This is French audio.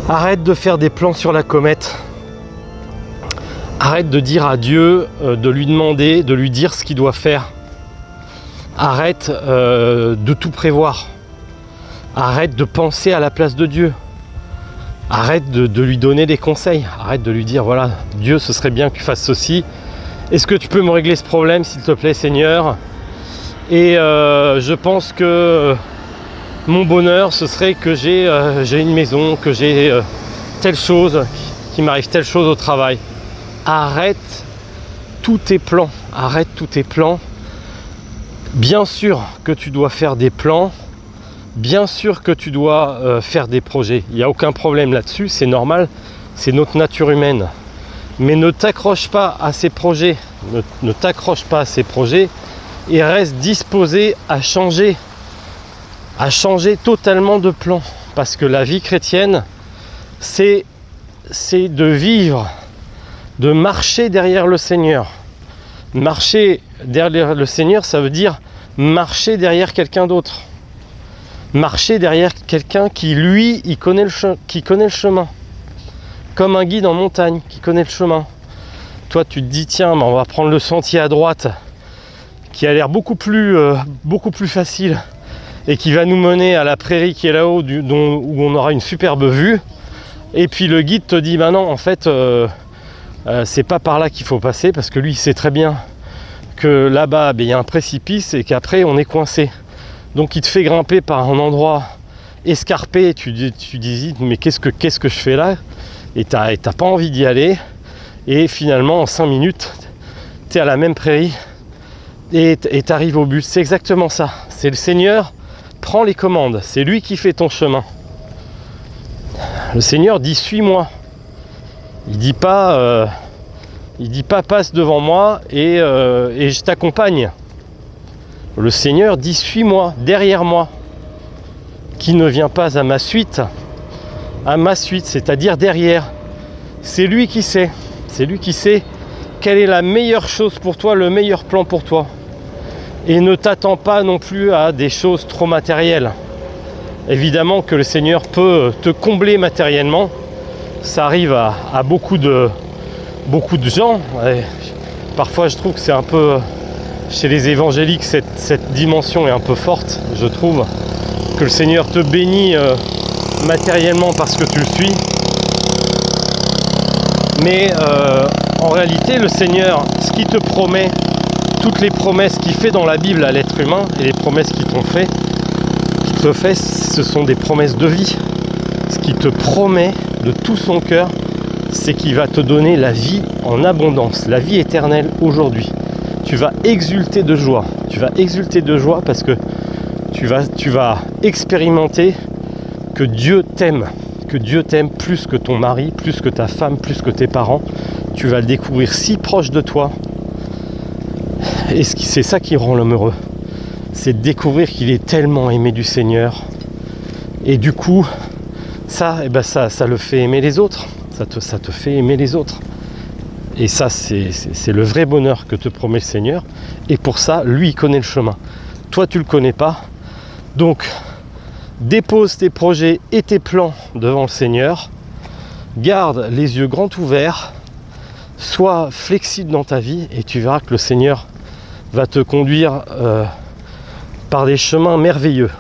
Arrête de faire des plans sur la comète. Arrête de dire à Dieu, de lui demander, de lui dire ce qu'il doit faire. Arrête de tout prévoir. Arrête de penser à la place de Dieu. Arrête de lui donner des conseils. Arrête de lui dire, voilà, Dieu, ce serait bien que tu fasses ceci. Est-ce que tu peux me régler ce problème, s'il te plaît, Seigneur? Et je pense que mon bonheur, ce serait que j'ai une maison, que j'ai telle chose, qu'il m'arrive telle chose au travail. Arrête tous tes plans. Arrête tous tes plans. Bien sûr que tu dois faire des plans. Bien sûr que tu dois faire des projets. Il n'y a aucun problème là-dessus, c'est normal. C'est notre nature humaine. Mais ne t'accroche pas à ces projets. Ne t'accroche pas à ces projets. Et reste disposé à changer totalement de plan. Parce que la vie chrétienne, c'est de vivre, de marcher derrière le Seigneur. Marcher derrière le Seigneur, ça veut dire marcher derrière quelqu'un d'autre. Marcher derrière quelqu'un qui, lui, qui connaît le chemin. Comme un guide en montagne qui connaît le chemin. Toi, tu te dis, tiens, on va prendre le sentier à droite, qui a l'air beaucoup plus facile et qui va nous mener à la prairie qui est là-haut, où on aura une superbe vue. Et puis le guide te dit, non, en fait, c'est pas par là qu'il faut passer, parce que lui, il sait très bien que là-bas, il y a un précipice et qu'après, on est coincé. Donc, il te fait grimper par un endroit escarpé. Et tu dis, mais qu'est-ce que je fais là? Et t'as pas envie d'y aller. Et finalement, en 5 minutes, tu es à la même prairie et tu arrives au but. C'est exactement ça. C'est le Seigneur prend les commandes. C'est lui qui fait ton chemin. Le Seigneur dit, suis-moi. Il dit pas passe devant moi et je t'accompagne. Le Seigneur dit, suis-moi, derrière moi. Qui ne vient pas à ma suite, c'est-à-dire derrière. C'est lui qui sait. C'est lui qui sait quelle est la meilleure chose pour toi, le meilleur plan pour toi. Et ne t'attends pas non plus à des choses trop matérielles. Évidemment que le Seigneur peut te combler matériellement. Ça arrive à beaucoup de gens. Et parfois je trouve que c'est un peu, chez les évangéliques, cette dimension est un peu forte, je trouve. Que le Seigneur te bénit matériellement parce que tu le suis. Mais en réalité, le Seigneur, ce qu'il te promet, toutes les promesses qu'il fait dans la Bible à l'être humain, et les promesses qu'il te fait, ce sont des promesses de vie. Ce qu'il te promet de tout son cœur, c'est qu'il va te donner la vie en abondance, la vie éternelle aujourd'hui. Tu vas exulter de joie. Tu vas exulter de joie parce que tu vas expérimenter que Dieu t'aime. Que Dieu t'aime plus que ton mari, plus que ta femme, plus que tes parents. Tu vas le découvrir si proche de toi. Et c'est ça qui rend l'homme heureux. C'est de découvrir qu'il est tellement aimé du Seigneur. Et du coup, ça le fait aimer les autres. Ça te fait aimer les autres. Et ça, c'est le vrai bonheur que te promet le Seigneur. Et pour ça, lui, il connaît le chemin. Toi, tu ne le connais pas. Donc, dépose tes projets et tes plans devant le Seigneur. Garde les yeux grands ouverts. Sois flexible dans ta vie et tu verras que le Seigneur va te conduire par des chemins merveilleux.